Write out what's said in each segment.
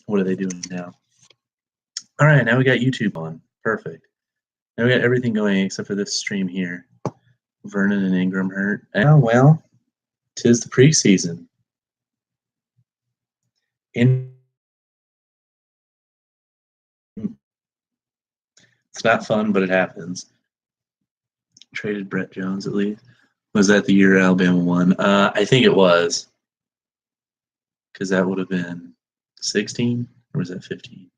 What are they doing now? All right, now we got YouTube on. Perfect. Now we got everything going except for this stream here. Vernon and Ingram hurt. Oh, well, 'tis the preseason. It's not fun, but it happens. Traded Brett Jones at least. Was that the year Alabama won? I think it was. Because that would have been 16, or was that 15?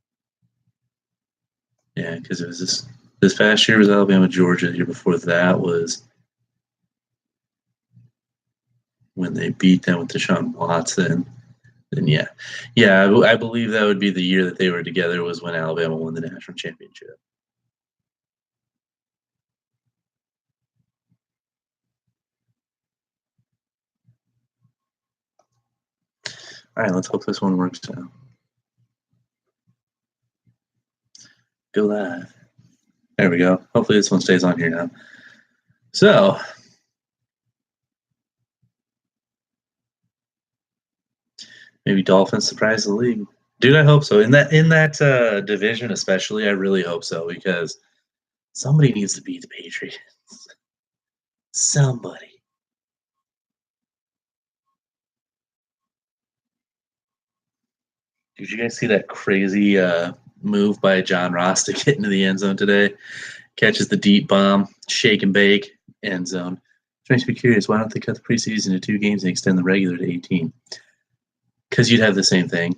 Yeah, because it was this past year was Alabama, Georgia. The year before that was when they beat them with Deshaun Watson. Then yeah, I believe that would be the year that they were together was when Alabama won the national championship. All right, let's hope this one works now. Go live. There we go. Hopefully this one stays on here now. So, maybe Dolphins surprise the league. Dude, I hope so. In that division especially, I really hope so because somebody needs to beat the Patriots. Somebody. Did you guys see that crazy move by John Ross to get into the end zone today? Catches the deep bomb, shake and bake, end zone. Which makes me curious, why don't they cut the preseason to 2 games and extend the regular to 18? Because you'd have the same thing.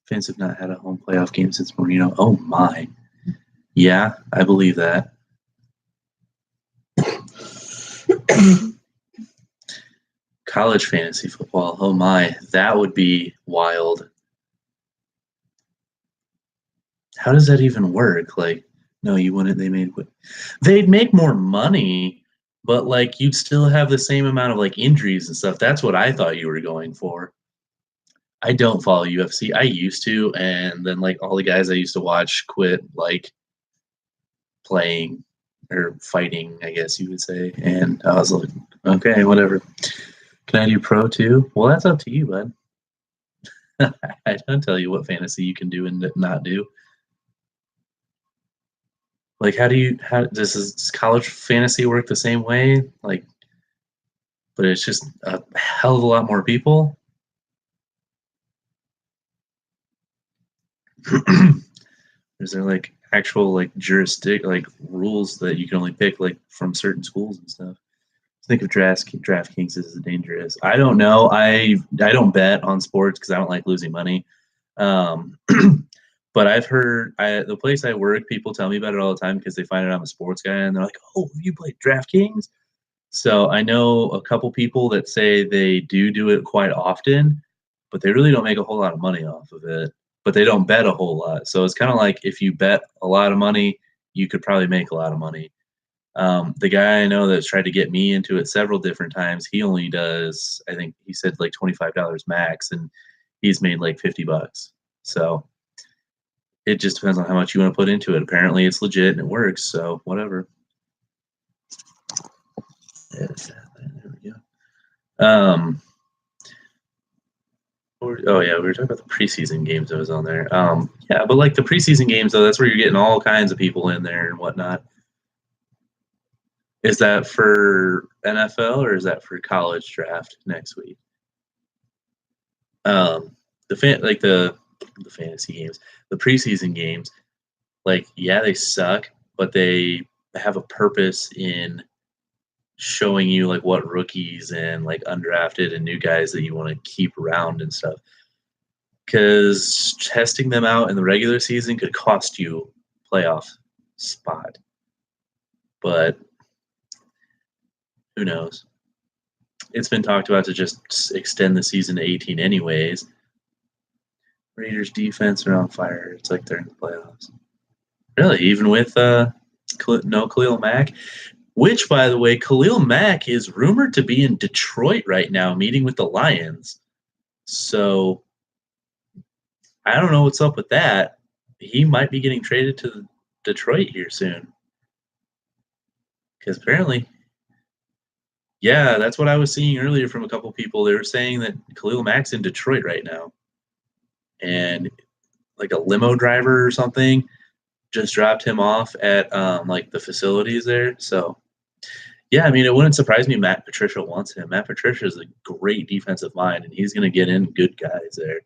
Fans have not had a home playoff game since Marino. Oh, my. Yeah, I believe that. College fantasy football. Oh, my. That would be wild. How does that even work? Like, no, you wouldn't. They'd make more money, but, like, you'd still have the same amount of, like, injuries and stuff. That's what I thought you were going for. I don't follow UFC. I used to, and then like all the guys I used to watch quit like playing or fighting, I guess you would say. And I was like, okay, whatever. Can I do pro too? Well, that's up to you, bud. I don't tell you what fantasy you can do and not do. Like, how does college fantasy work the same way? Like, but it's just a hell of a lot more people. Is there like actual like like rules that you can only pick like from certain schools and stuff? I think of DraftKings as dangerous. I don't know. I don't bet on sports because I don't like losing money. But I've heard the place I work, people tell me about it all the time because they find out I'm a sports guy and they're like, "Oh, you play DraftKings?" So I know a couple people that say they do it quite often, but they really don't make a whole lot of money off of it. But they don't bet a whole lot. So it's kind of like if you bet a lot of money, you could probably make a lot of money. The guy I know that's tried to get me into it several different times, he only does, I think he said like $25 max, and he's made like $50. So it just depends on how much you want to put into it. Apparently it's legit and it works, so whatever. There we go. Oh yeah, we were talking about the preseason games that was on there. Yeah, but like the preseason games though, that's where you're getting all kinds of people in there and whatnot. Is that for NFL or is that for college draft next week? The fantasy games, the preseason games, like yeah, they suck, but they have a purpose in showing you like what rookies and like undrafted and new guys that you want to keep around and stuff. Because testing them out in the regular season could cost you playoff spot. But who knows? It's been talked about to just extend the season to 18 anyways. Raiders defense are on fire. It's like they're in the playoffs. Really, even with no Khalil Mack, which, by the way, Khalil Mack is rumored to be in Detroit right now meeting with the Lions. So I don't know what's up with that. He might be getting traded to Detroit here soon. Because apparently, yeah, that's what I was seeing earlier from a couple people. They were saying that Khalil Mack's in Detroit right now. and like a limo driver or something just dropped him off at like the facilities there. So yeah, I mean, it wouldn't surprise me Matt Patricia wants him. Matt Patricia is a great defensive mind, and he's going to get in good guys there.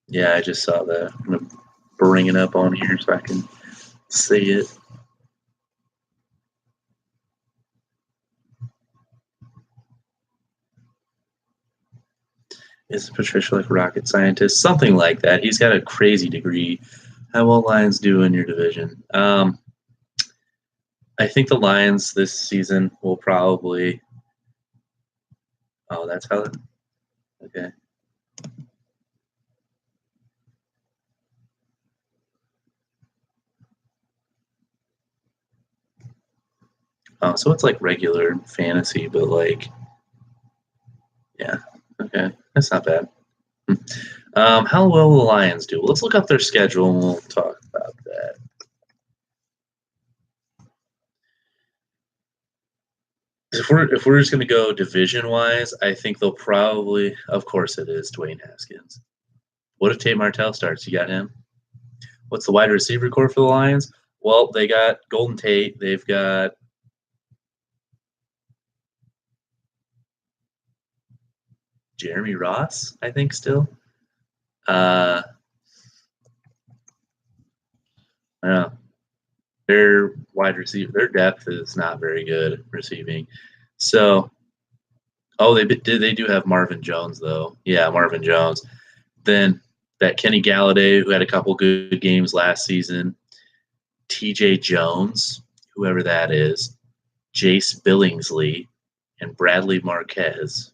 Yeah, I just saw that. I'm going to bring it up on here so I can see it. Is Patricia like a rocket scientist? Something like that. He's got a crazy degree. How will Lions do in your division? I think the Lions this season will probably. Oh, that's how. Okay. Oh, so it's like regular fantasy, but like, yeah. Okay, that's not bad. How well will the Lions do? Let's look up their schedule and we'll talk about that. If we're just going to go division wise, I think they'll probably, of course, it is Dwayne Haskins. What if Tate Martell starts? You got him. What's the wide receiver core for the Lions? Well, they got Golden Tate. They've got Jeremy Ross, I think, still. I don't know. Their wide receiver, their depth is not very good receiving. So, oh, they do have Marvin Jones though. Yeah, Marvin Jones. Then that Kenny Galladay, who had a couple good games last season. T.J. Jones, whoever that is. Jace Billingsley, and Bradley Marquez.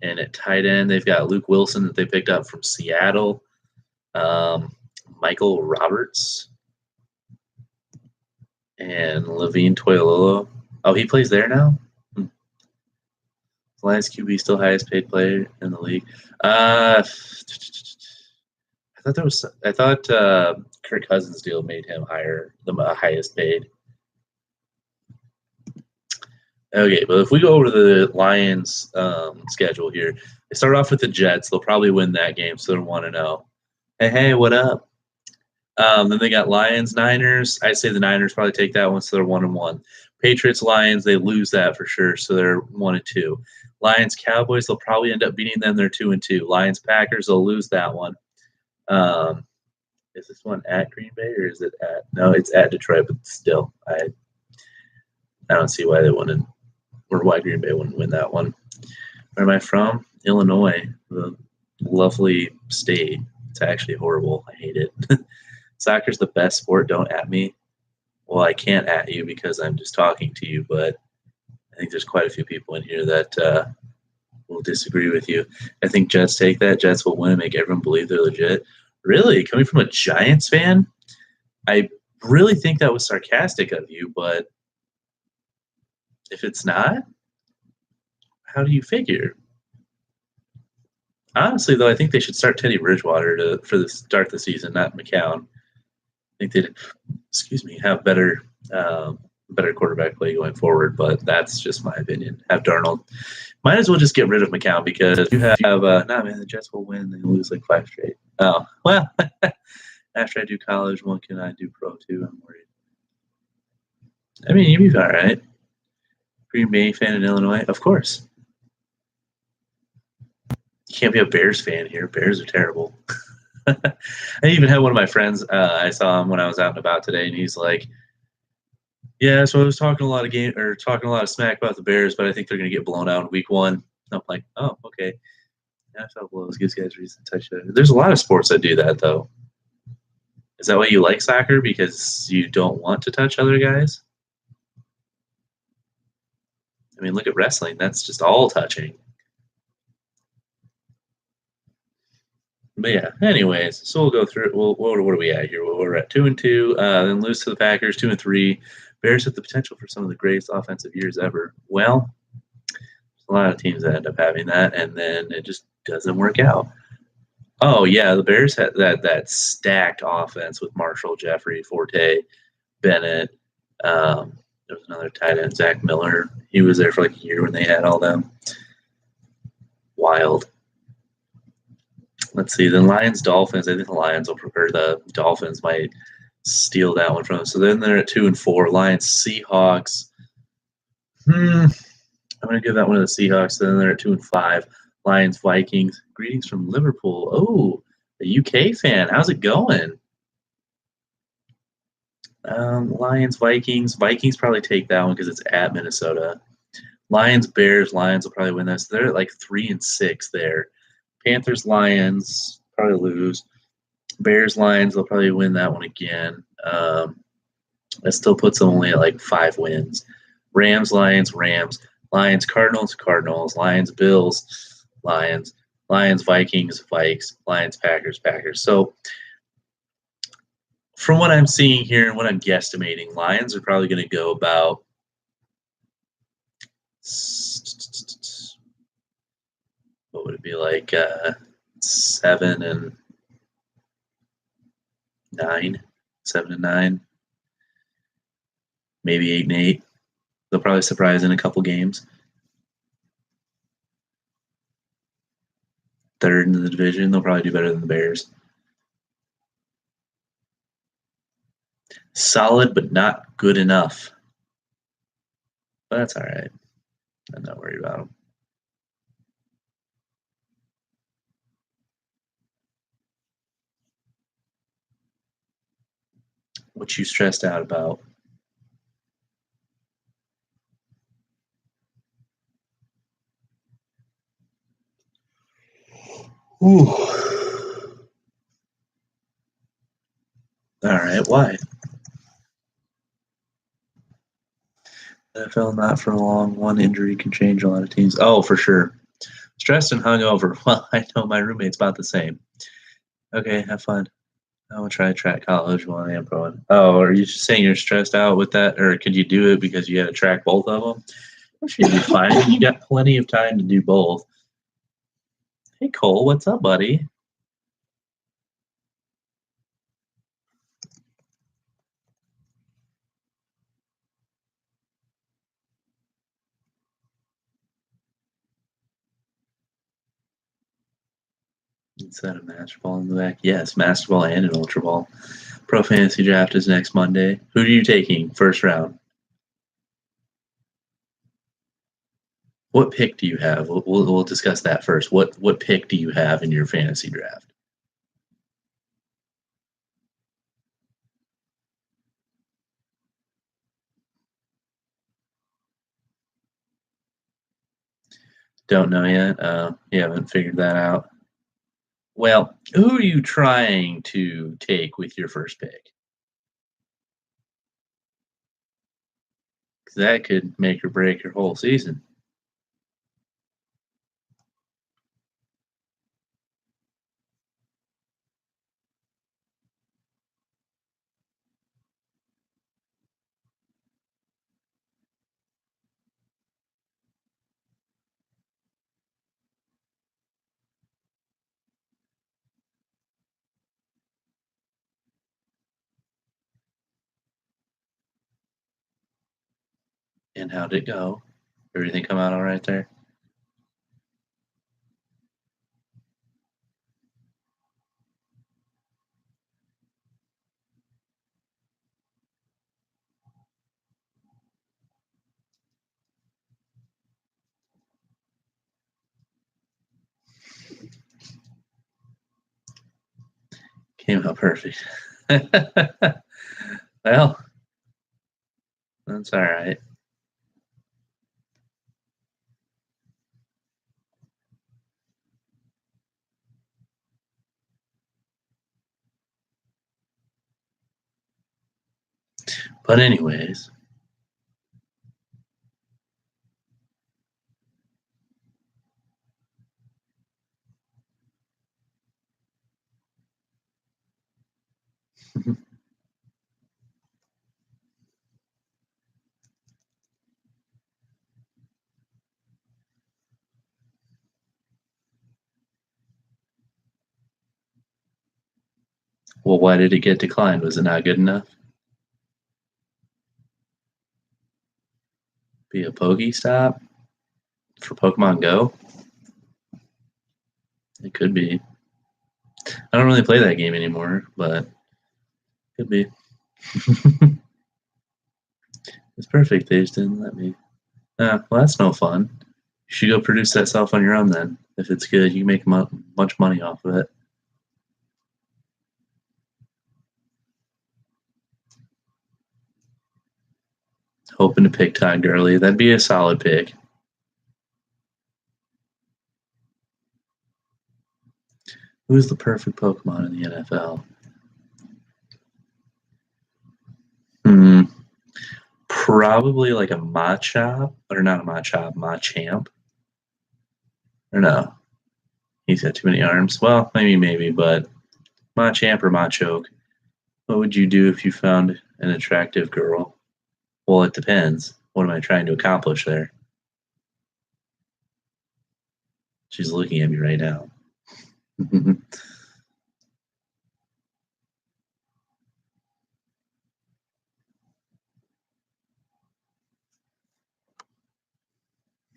And at tight end, they've got Luke Wilson that they picked up from Seattle. Michael Roberts and Levine Toilolo. Oh, he plays there now? Lions QB still highest paid player in the league. I thought Kirk Cousins' deal made him higher, the highest paid. Okay, but if we go over to the Lions schedule here, they start off with the Jets. They'll probably win that game, so they're 1-0. Hey, what up? Then they got Lions, Niners. I say the Niners probably take that one, so they're 1-1. Patriots, Lions, they lose that for sure, so they're 1-2. Lions, Cowboys, they'll probably end up beating them. They're 2-2. Lions, Packers, they'll lose that one. Is this one at Green Bay or is it at? No, it's at Detroit, but still, I don't see why they wouldn't, or why Green Bay wouldn't win that one. Where am I from? Illinois, the lovely state. It's actually horrible. I hate it. Soccer's the best sport. Don't at me. Well, I can't at you because I'm just talking to you, but I think there's quite a few people in here that will disagree with you. I think Jets take that. Jets will win and make everyone believe they're legit. Really? Coming from a Giants fan? I really think that was sarcastic of you, but if it's not, how do you figure? Honestly, though, I think they should start Teddy Bridgewater for the start of the season, not McCown. I think they'd, have better quarterback play going forward, but that's just my opinion. Have Darnold. Might as well just get rid of McCown because you have the Jets will win. They lose like 5 straight. Oh, well, after I do college, when can I do pro too? I'm worried. I mean, you'd be all right. Green Bay fan in Illinois? Of course. You can't be a Bears fan here. Bears are terrible. I even had one of my friends, I saw him when I was out and about today, and he's like, yeah, so I was talking a lot of smack about the Bears, but I think they're going to get blown out in week 1. And I'm like, oh, okay. NFL blows gives guys reason to touch it. There's a lot of sports that do that, though. Is that why you like soccer? Because you don't want to touch other guys? I mean, look at wrestling. That's just all touching. But yeah, anyways, so we'll go through it. What are we at here? Well, we're at 2-2, then lose to the Packers, 2-3. Bears have the potential for some of the greatest offensive years ever. Well, there's a lot of teams that end up having that, and then it just doesn't work out. Oh yeah, the Bears had that stacked offense with Marshall, Jeffrey, Forte, Bennett, There was another tight end, Zach Miller. He was there for like a year when they had all them. Wild. Let's see. Then Lions, Dolphins. I think the Lions will prefer the Dolphins might steal that one from them. So then they're at 2-4. Lions, Seahawks. I'm going to give that one to the Seahawks. Then they're at 2-5. Lions, Vikings. Greetings from Liverpool. Oh, a UK fan. How's it going? Lions, Vikings. Vikings probably take that one because it's at Minnesota. Lions, Bears. Lions will probably win this. They're at like 3-6 there. Panthers, Lions probably lose. Bears, Lions, they'll probably win that one again. That still puts them only at like 5 wins. Rams, Lions, Rams. Lions, Cardinals, Cardinals. Lions, Bills, Lions. Lions, Vikings, Vikes. Lions, Packers, Packers. So from what I'm seeing here and what I'm guesstimating, Lions are probably going to go about what would it be like 7-9, 7-9, maybe 8-8. They'll probably surprise in a couple games. Third in the division, they'll probably do better than the Bears. Solid, but not good enough. But that's all right. I'm not worried about them. What you stressed out about? Ooh. All right, why? NFL not for long. One injury can change a lot of teams. Oh, for sure. Stressed and hungover. Well, I know my roommate's about the same. Okay, have fun. I will try track college while I am pro. Oh, are you just saying you're stressed out with that, or could you do it because you had to track both of them? I'm sure you'll be fine. You got plenty of time to do both. Hey, Cole, what's up, buddy? Instead of Master Ball in the back. Yes, Master Ball and an Ultra Ball. Pro Fantasy Draft is next Monday. Who are you taking first round? What pick do you have? We'll discuss that first. What pick do you have in your fantasy draft? Don't know yet. You haven't figured that out. Well, who are you trying to take with your first pick? Because that could make or break your whole season. And how'd it go? Everything come out all right there? Came out perfect. Well, that's all right. But anyways, well, why did it get declined? Was it not good enough? Be a Pokestop for Pokemon Go? It could be. I don't really play that game anymore, but could be. It's perfect. They just didn't let me. Well, that's no fun. You should go produce that self on your own then. If it's good, you can make much money off of it. Hoping to pick Todd Gurley. That'd be a solid pick. Who's the perfect Pokemon in the NFL? Probably like a Machop, or not a Machop, Machamp. Or no, he's got too many arms. Well, maybe, but Machamp or Machoke. What would you do if you found an attractive girl? Well, it depends. What am I trying to accomplish there? She's looking at me right now.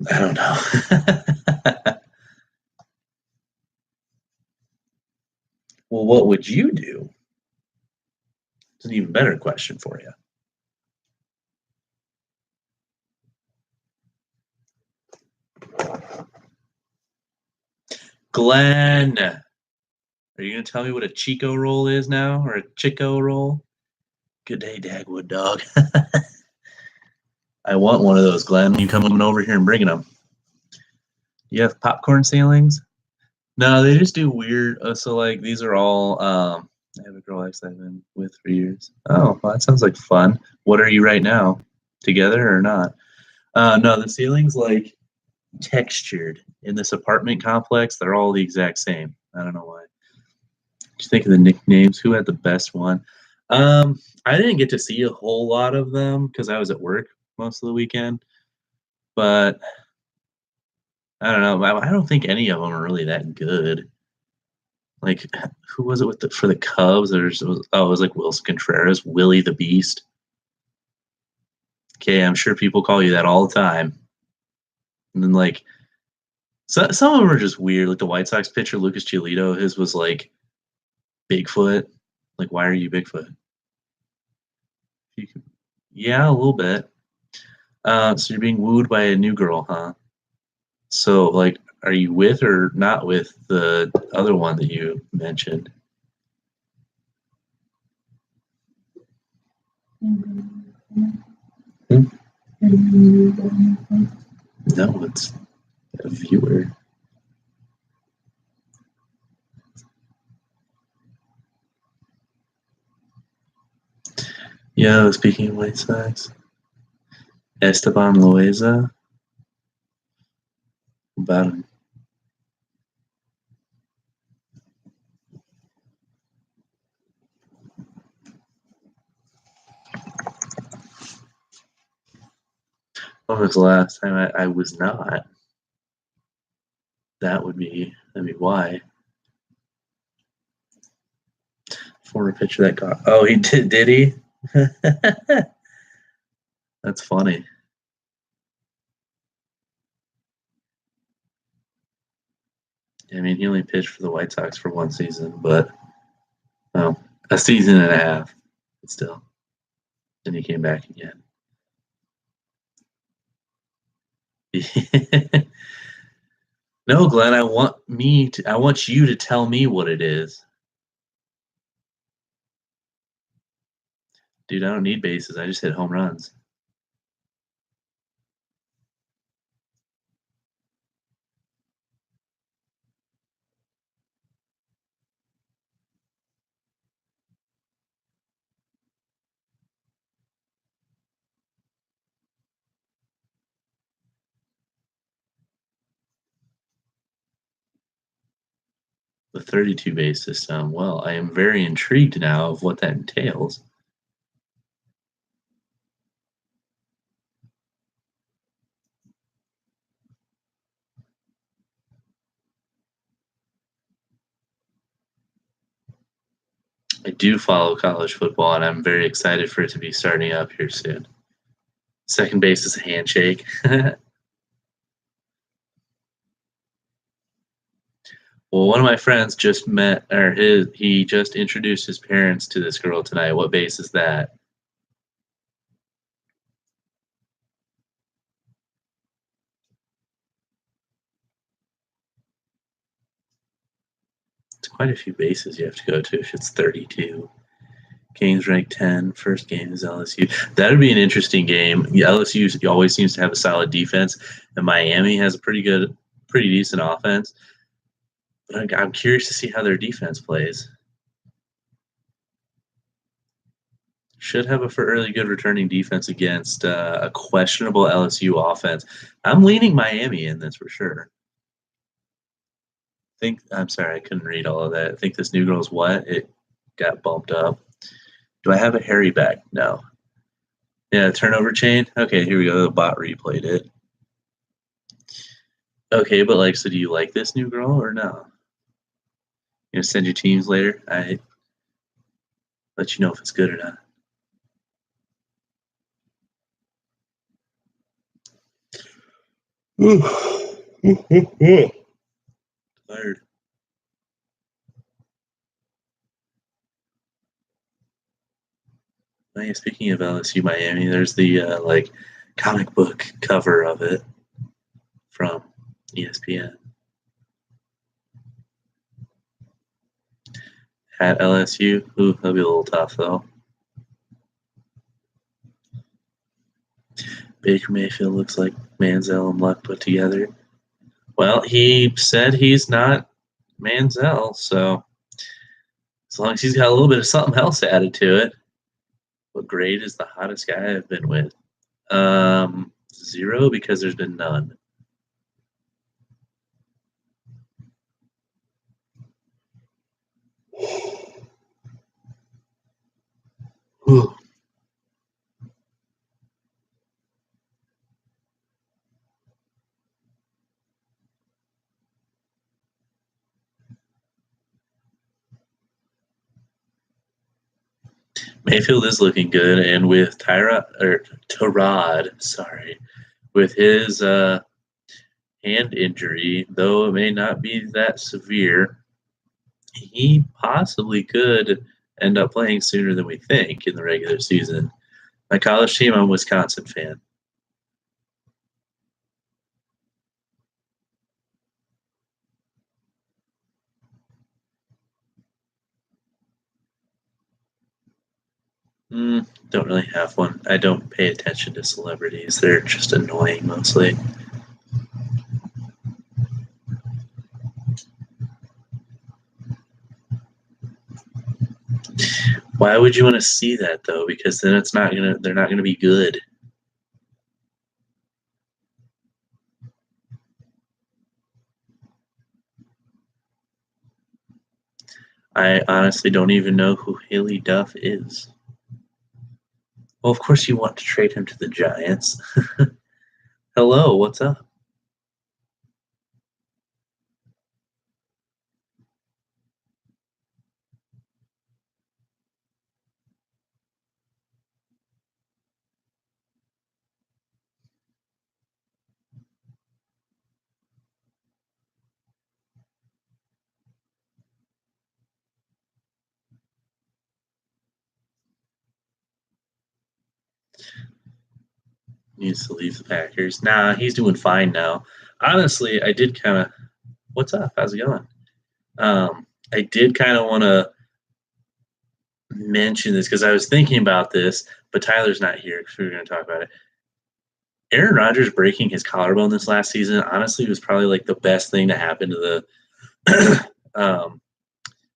I don't know. Well, what would you do? It's an even better question for you. Glenn, are you going to tell me what a Chico roll is now, or a Chico roll? Good day, Dagwood dog. I want one of those, Glenn. You coming over here and bringing them? You have popcorn ceilings? No, they just do weird. So like these are all. I have a girl ex I've been with for years. Oh, well, that sounds like fun. What are you right now? Together or not? No, the ceiling's like textured in this apartment complex. They're all the exact same. I don't know why. Just think of the nicknames. Who had the best one? I didn't get to see a whole lot of them because I was at work most of the weekend. But I don't know. I don't think any of them are really that good. Like, who was it for the Cubs? It was like Wilson Contreras, Willie the Beast. Okay, I'm sure people call you that all the time. And then like, some of them are just weird. Like the White Sox pitcher Lucas Giolito, his was like Bigfoot. Like, why are you Bigfoot? Yeah, a little bit. So you're being wooed by a new girl, huh? So like, are you with or not with the other one that you mentioned? Hmm? No, it's a viewer. Yeah, speaking of White Sox, Esteban Loaiza. About him. When was the last time I was not? That'd be why. Former pitcher that got. Oh, he did he? That's funny. I mean, he only pitched for the White Sox for one season, but well, a season and a half. But still, then he came back again. No, Glenn, I want you to tell me what it is. Dude, I don't need bases. I just hit home runs. The 32 base system. Well, I am very intrigued now of what that entails. I do follow college football, and I'm very excited for it to be starting up here soon. Second base is a handshake. Well, one of my friends just met, or he just introduced his parents to this girl tonight. What base is that? It's quite a few bases you have to go to if it's 32. Kings ranked 10. First game is LSU. That would be an interesting game. LSU always seems to have a solid defense, and Miami has a pretty decent offense. But I'm curious to see how their defense plays. Should have a fairly good returning defense against a questionable LSU offense. I'm leaning Miami in this for sure. I'm sorry, I couldn't read all of that. I think this new girl's what? It got bumped up. Do I have a Harry back? No. Yeah, turnover chain. Okay, here we go. The bot replayed it. Okay, but like, so do you like this new girl or no? You gonna send your teams later? I let you know if it's good or not. Tired. Oh, yeah, speaking of LSU Miami, there's the like comic book cover of it from ESPN. At LSU, ooh, that'll be a little tough though. Baker Mayfield looks like Manziel and Luck put together. Well, he said he's not Manziel, so as long as he's got a little bit of something else added to it. What grade is the hottest guy I've been with? 0 because there's been none. Ooh. Mayfield is looking good, and with Tyrod, sorry, with his hand injury, though it may not be that severe, he possibly could end up playing sooner than we think in the regular season. My college team, I'm a Wisconsin fan. Don't really have one. I don't pay attention to celebrities. They're just annoying mostly. Why would you want to see that though? Because then they're not gonna be good. I honestly don't even know who Haley Duff is. Well, of course you want to trade him to the Giants. Hello, what's up? Needs to leave the Packers. Nah, he's doing fine now. Honestly, I did kind of. What's up? How's it going? I did kind of want to mention this because I was thinking about this, but Tyler's not here because we were going to talk about it. Aaron Rodgers breaking his collarbone this last season honestly was probably like the best thing to happen to the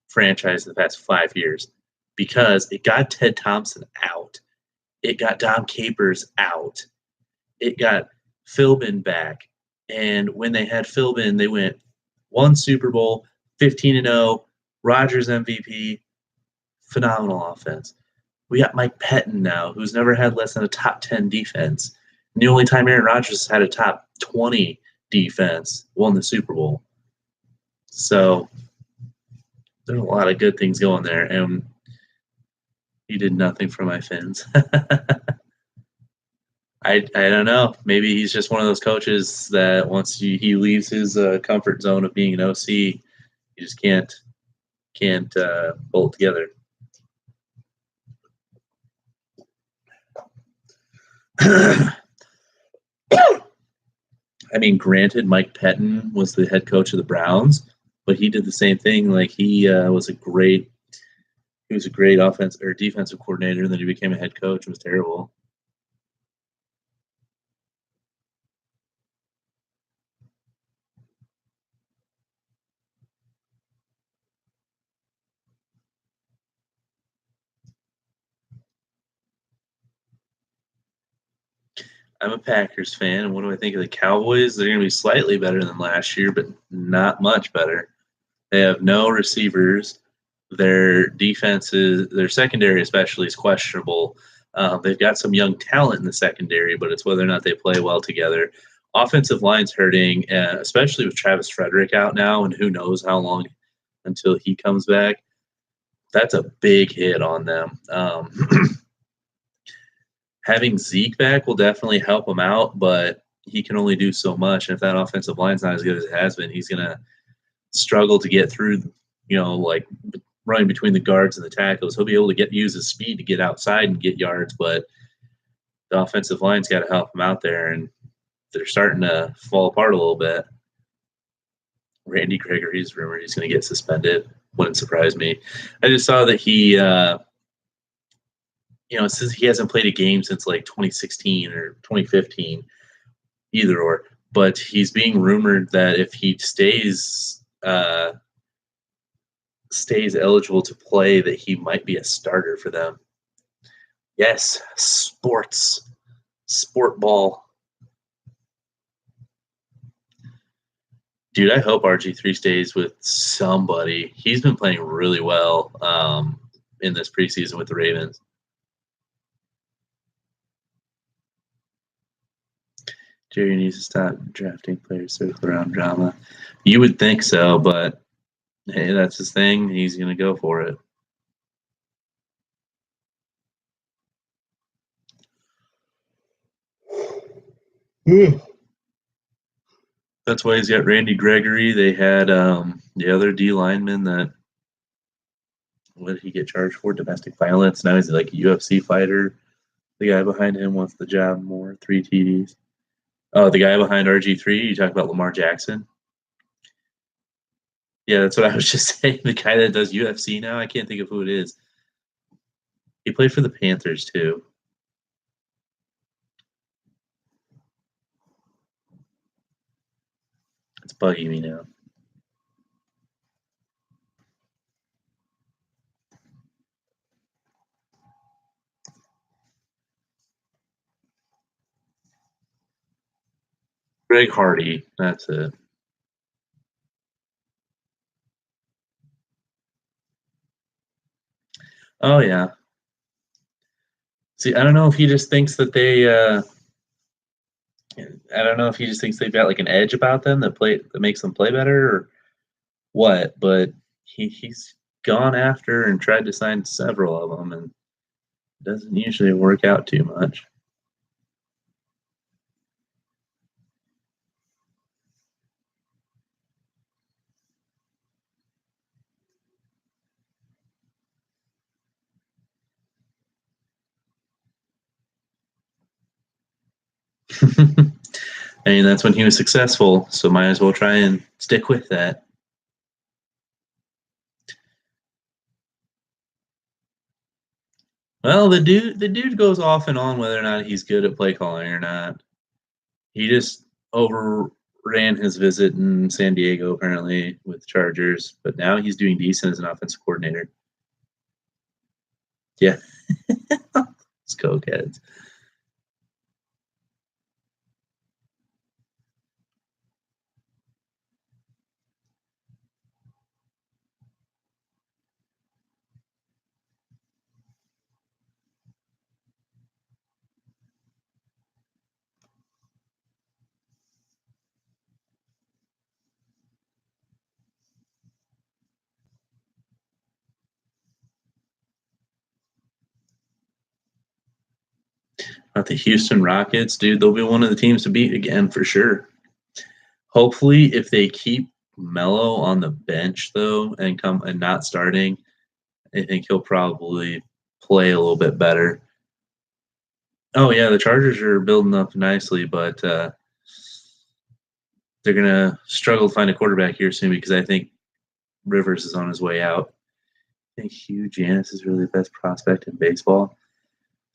franchise in the past 5 years because it got Ted Thompson out, it got Dom Capers out, it got Philbin back, and when they had Philbin, they went one Super Bowl, 15-0, Rodgers MVP, phenomenal offense. We got Mike Pettin now, who's never had less than a top 10 defense. And the only time Aaron Rodgers had a top 20 defense won the Super Bowl. So there's a lot of good things going there, and he did nothing for my Fins. I don't know. Maybe he's just one of those coaches that once he leaves his comfort zone of being an OC, he just can't pull it together. I mean, granted, Mike Pettin was the head coach of the Browns, but he did the same thing. Like he was a great offense or defensive coordinator, and then he became a head coach. It was terrible. I'm a Packers fan, and what do I think of the Cowboys? They're going to be slightly better than last year, but not much better. They have no receivers. Their secondary especially is questionable. They've got some young talent in the secondary, but it's whether or not they play well together. Offensive line's hurting, especially with Travis Frederick out now, and who knows how long until he comes back. That's a big hit on them. Having Zeke back will definitely help him out, but he can only do so much. And if that offensive line's not as good as it has been, he's going to struggle to get through, like running between the guards and the tackles. He'll be able to use his speed to get outside and get yards, but the offensive line's got to help him out there, and they're starting to fall apart a little bit. Randy Gregory's rumored he's going to get suspended. Wouldn't surprise me. I just saw that he, since he hasn't played a game since like 2016 or 2015, either or. But he's being rumored that if he stays eligible to play, that he might be a starter for them. Yes, sport ball. Dude, I hope RG3 stays with somebody. He's been playing really well in this preseason with the Ravens. Jerry needs to stop drafting players circle around drama. You would think so, but hey, that's his thing. He's going to go for it. That's why he's got Randy Gregory. They had the other D lineman that, what did he get charged for? Domestic violence. Now he's like a UFC fighter. The guy behind him wants the job more. 3 TDs. Oh, the guy behind RG3. You talk about Lamar Jackson? Yeah, that's what I was just saying. The guy that does UFC now. I can't think of who it is. He played for the Panthers too. It's bugging me now. Greg Hardy. That's it. Oh yeah. See, I don't know if he just thinks that I don't know if he just thinks they've got like an edge about them that makes them play better or what. But he's gone after and tried to sign several of them, and it doesn't usually work out too much. I mean, that's when he was successful, so might as well try and stick with that. Well, the dude goes off and on whether or not he's good at play calling or not. He just overran his visit in San Diego apparently with Chargers, but now he's doing decent as an offensive coordinator. Yeah, it's cokeheads. The Houston Rockets, dude, they'll be one of the teams to beat again for sure. Hopefully, if they keep Melo on the bench though and not starting, I think he'll probably play a little bit better. Oh yeah, the Chargers are building up nicely, but they're gonna struggle to find a quarterback here soon because I think Rivers is on his way out. I think Hugh Janis is really the best prospect in baseball.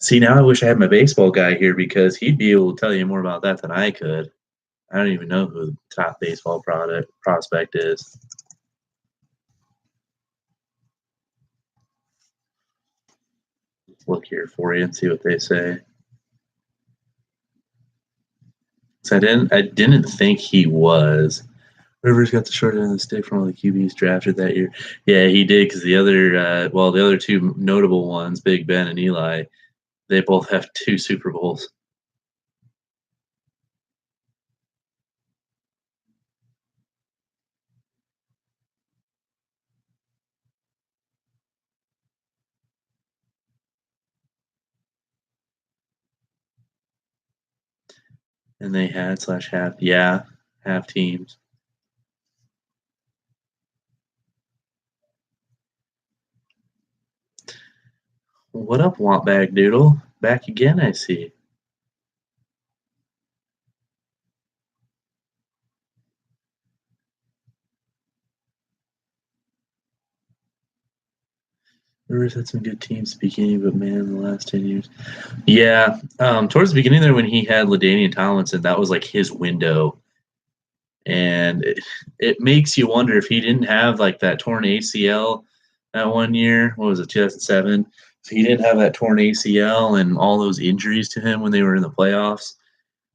See, now I wish I had my baseball guy here because he'd be able to tell you more about that than I could. I don't even know who the top baseball prospect is. Let's look here for you and see what they say. So I didn't think he was. Rivers got the short end of the stick from all the QBs drafted that year. Yeah, he did because the other two notable ones, Big Ben and Eli, they both have 2 Super Bowls. And they had half teams. What up, Wampbag Doodle? Back again, I see. Rivers had some good teams beginning, but man, in the last 10 years. Yeah, towards the beginning there when he had LaDainian Tomlinson, that was like his window. And it makes you wonder if he didn't have like that torn ACL that one year. What was it, 2007? If he didn't have that torn ACL and all those injuries to him when they were in the playoffs,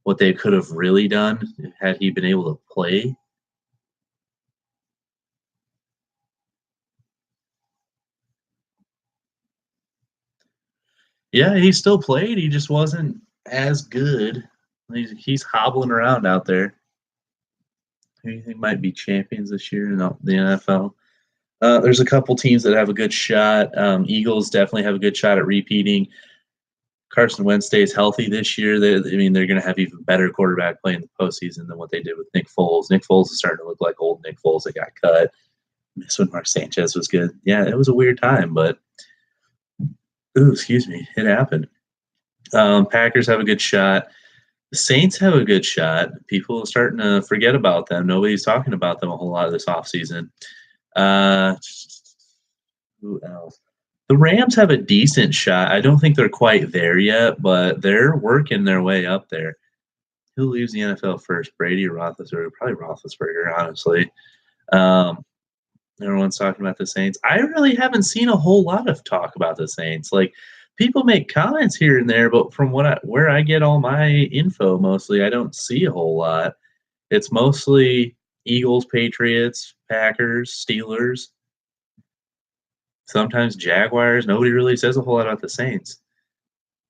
what they could have really done had he been able to play. Yeah, he still played. He just wasn't as good. He's hobbling around out there. Who do you think might be champions this year in the NFL? There's a couple teams that have a good shot. Eagles definitely have a good shot at repeating. Carson Wentz stays healthy this year. They're going to have even better quarterback play in the postseason than what they did with Nick Foles. Nick Foles is starting to look like old Nick Foles that got cut. Miss when Mark Sanchez was good. Yeah, it was a weird time, but excuse me, it happened. Packers have a good shot. The Saints have a good shot. People are starting to forget about them. Nobody's talking about them a whole lot this offseason. Who else? The Rams have a decent shot. I don't think they're quite there yet, but they're working their way up there. Who leaves the NFL first, Brady or Roethlisberger? Probably Roethlisberger, honestly. Everyone's talking about the Saints. I really haven't seen a whole lot of talk about the Saints. Like, people make comments here and there, but from where I get all my info, mostly, I don't see a whole lot. It's mostly Eagles, Patriots, Packers, Steelers. Sometimes Jaguars. Nobody really says a whole lot about the Saints.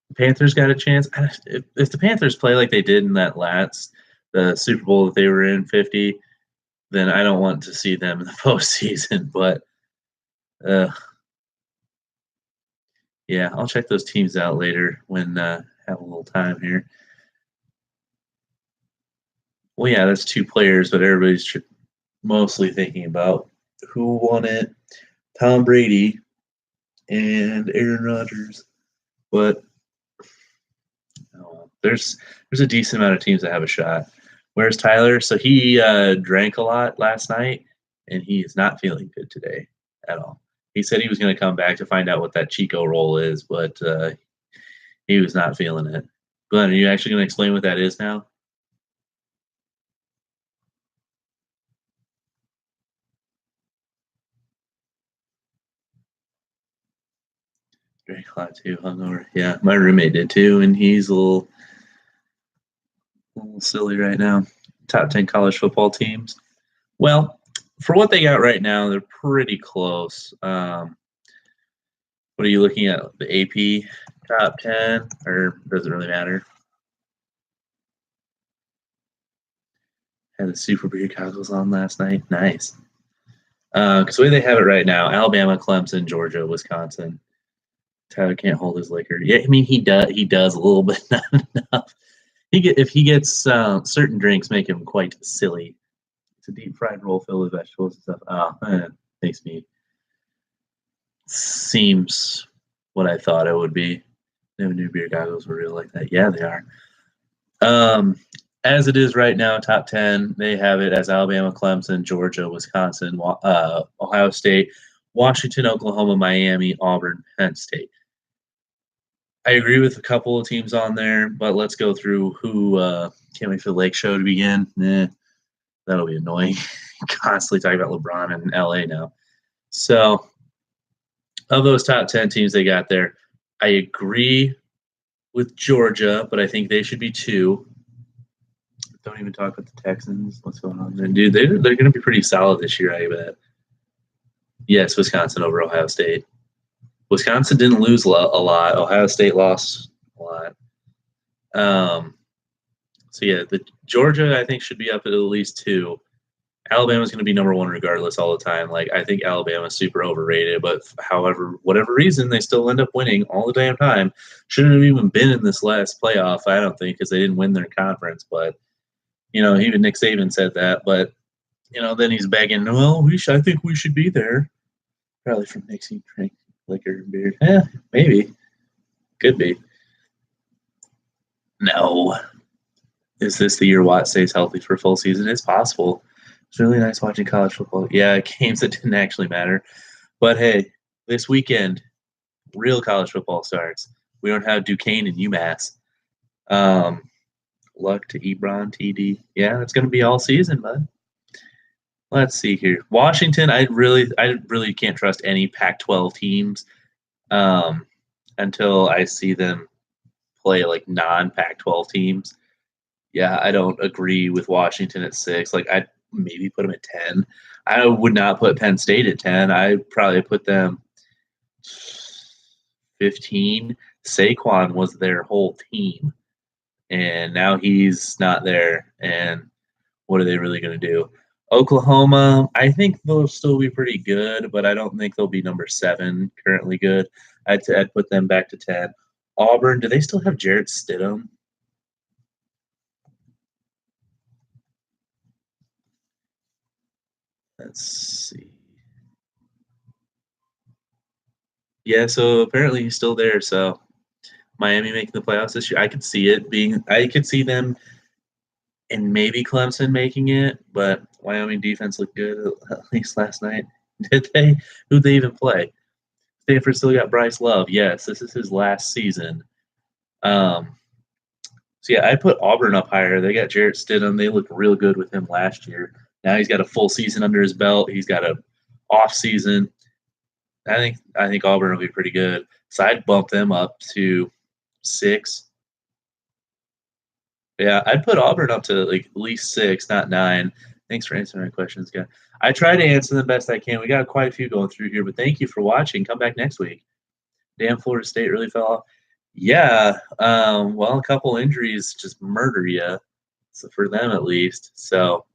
The Panthers got a chance. If the Panthers play like they did in the Super Bowl that they were in, 50, then I don't want to see them in the postseason. But yeah, I'll check those teams out later when have a little time here. Well, yeah, that's 2 players, but everybody's mostly thinking about who won it. Tom Brady and Aaron Rodgers. But there's a decent amount of teams that have a shot. Where's Tyler? So he drank a lot last night, and he is not feeling good today at all. He said he was going to come back to find out what that Chico roll is, but he was not feeling it. Glenn, are you actually going to explain what that is now? Drank a lot too, hungover. Yeah, my roommate did too, and he's a little silly right now. Top 10 college football teams. Well, for what they got right now, they're pretty close. What are you looking at? The AP top 10, or does it really matter? Had the Super Beer goggles on last night. Nice. Because the way they have it right now, Alabama, Clemson, Georgia, Wisconsin. Tyler can't hold his liquor. Yeah, I mean he does. He does a little bit, not enough. If he gets certain drinks, make him quite silly. It's a deep fried roll filled with vegetables and stuff. Makes me seems what I thought it would be. Never knew beer goggles were real like that. Yeah, they are. As it is right now, top 10, they have it as Alabama, Clemson, Georgia, Wisconsin, Ohio State, Washington, Oklahoma, Miami, Auburn, Penn State. I agree with a couple of teams on there, but let's go through who can't wait for the Lake Show to begin. That'll be annoying. Constantly talking about LeBron and LA now. So, of those top 10 teams they got there, I agree with Georgia, but I think they should be 2. Don't even talk about the Texans. What's going on there? Dude, they're going to be pretty solid this year, I bet. Yes, Wisconsin over Ohio State. Wisconsin didn't lose a lot. Ohio State lost a lot. So, yeah, the Georgia, I think, should be up at least 2. Alabama's going to be number 1 regardless all the time. Like, I think Alabama's super overrated, but however, whatever reason, they still end up winning all the damn time. Shouldn't have even been in this last playoff, I don't think, because they didn't win their conference. But, even Nick Saban said that. But, then he's begging, well, I think we should be there. Probably from mixing drink, liquor, and beer. Maybe. Could be. No. Is this the year Watt stays healthy for a full season? It's possible. It's really nice watching college football. Yeah, games that didn't actually matter. But hey, this weekend, real college football starts. We don't have Duquesne and UMass. Luck to Ebron, TD. Yeah, it's going to be all season, bud. Let's see here. Washington, I really can't trust any Pac-12 teams until I see them play like non-Pac-12 teams. Yeah, I don't agree with Washington at 6. Like, I'd maybe put them at 10. I would not put Penn State at 10. I'd probably put them 15. Saquon was their whole team, and now he's not there. And what are they really going to do? Oklahoma, I think they'll still be pretty good, but I don't think they'll be number 7 currently good. I'd put them back to 10. Auburn, do they still have Jarrett Stidham? Let's see. Yeah, so apparently he's still there. So Miami making the playoffs this year, I could see it being. I could see them and maybe Clemson making it, but Wyoming defense looked good at least last night. Did they? Who'd they even play? Stanford still got Bryce Love. Yes, this is his last season. So yeah, I put Auburn up higher. They got Jarrett Stidham. They looked real good with him last year. Now he's got a full season under his belt. He's got a off season. I think Auburn will be pretty good. So I'd bump them up to 6. Yeah, I'd put Auburn up to like at least 6, not 9. Thanks for answering my questions, guys. I try to answer them best I can. We got quite a few going through here, but thank you for watching. Come back next week. Damn, Florida State really fell off. Yeah, well, a couple injuries just murder you, so for them at least. So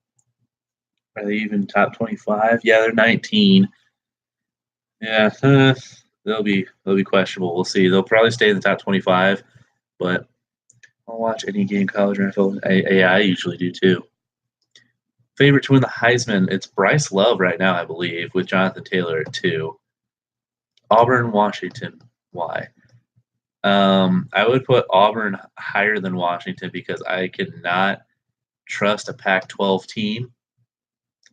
are they even top 25? Yeah, they're 19. Yeah, they'll be questionable. We'll see. They'll probably stay in the top 25, but I'll watch any game, college or NFL. I usually do too. Favorite to win the Heisman? It's Bryce Love right now, I believe, with Jonathan Taylor at 2. Auburn, Washington. Why? I would put Auburn higher than Washington because I cannot trust a Pac-12 team.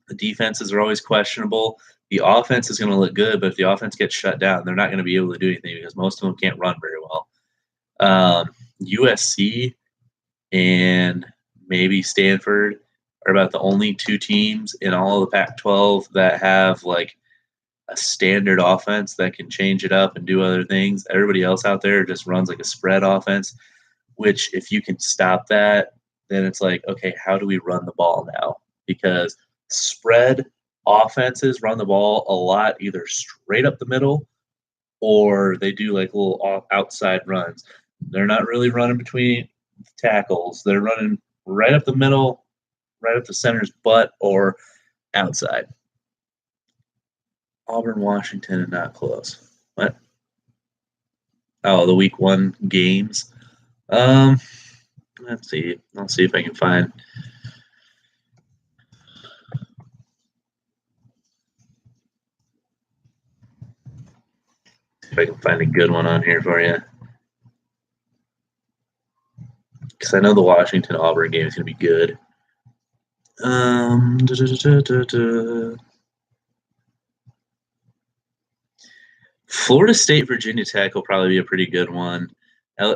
The defenses are always questionable. The offense is going to look good, but if the offense gets shut down, they're not going to be able to do anything because most of them can't run very well. USC and maybe Stanford are about the only 2 teams in all of the Pac-12 that have like a standard offense that can change it up and do other things. Everybody else out there just runs like a spread offense, which if you can stop that, then it's like, okay, how do we run the ball now? Because spread offenses run the ball a lot either straight up the middle or they do like little outside runs. They're not really running between tackles. They're running right up the middle, right up the center's butt or outside. Auburn, Washington, and not close. What? Oh, the week 1 games. Um, let's see. I'll see if I can find. If I can find a good one on here for you, because I know the Washington Auburn game is going to be good. Da, da, da, da, da. Florida State, Virginia Tech will probably be a pretty good one. I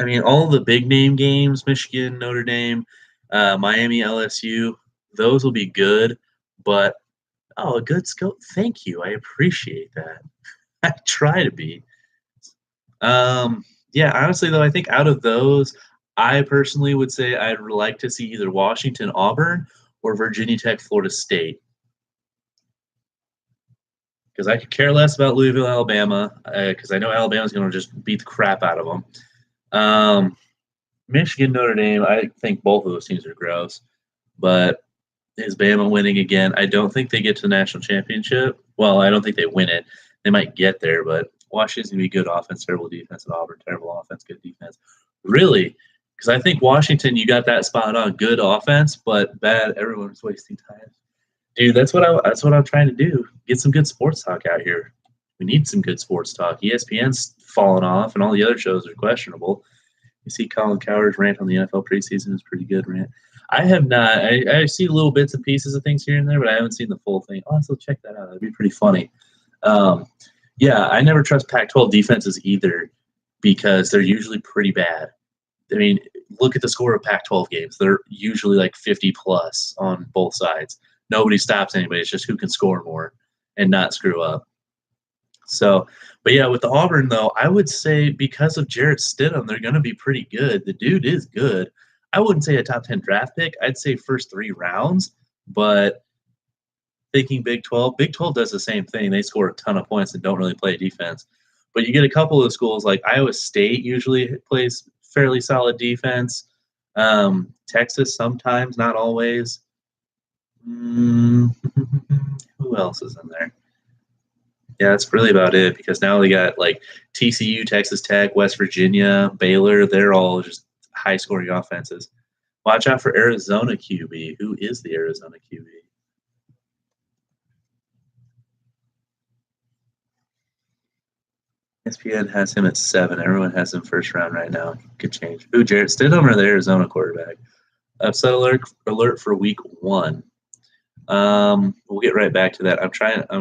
mean, all the big name games, Michigan, Notre Dame, Miami, LSU, those will be good. But a good skill. Thank you. I appreciate that. I try to be. Um, yeah, honestly though, I think out of those, I personally would say I'd like to see either Washington, Auburn, or Virginia Tech, Florida State. Because I could care less about Louisville, Alabama, because I know Alabama's going to just beat the crap out of them. Michigan, Notre Dame, I think both of those teams are gross. But is Bama winning again? I don't think they get to the national championship. Well, I don't think they win it. They might get there, but Washington's going to be good offense, terrible defense, and Auburn, terrible offense, good defense. Really? Because I think Washington, you got that spot on. Good offense, but bad. Everyone's wasting time. Dude, that's what I'm trying to do. Get some good sports talk out here. We need some good sports talk. ESPN's fallen off, and all the other shows are questionable. You see Colin Cowherd's rant on the NFL preseason is pretty good rant. I have not. I see little bits and pieces of things here and there, but I haven't seen the full thing. I'll also check that out. That'd be pretty funny. Um, yeah, I never trust Pac-12 defenses either because they're usually pretty bad. I mean, look at the score of Pac-12 games. They're usually like 50 plus on both sides. Nobody stops anybody. It's just who can score more and not screw up. So, but yeah, with the Auburn though, I would say because of Jarrett Stidham, they're going to be pretty good. The dude is good. I wouldn't say a top 10 draft pick. I'd say first 3 rounds. But thinking Big 12 does the same thing. They score a ton of points and don't really play defense. But you get a couple of schools like Iowa State usually plays fairly solid defense. Texas sometimes, not always. Who else is in there? Yeah, that's really about it because now they got like TCU, Texas Tech, West Virginia, Baylor. They're all just high scoring offenses. Watch out for Arizona QB. Who is the Arizona QB? ESPN has him at 7. Everyone has him first round right now. Could change. Who, Jarrett Stidham or the Arizona quarterback? Upset alert for week 1. We'll get right back to that. I'm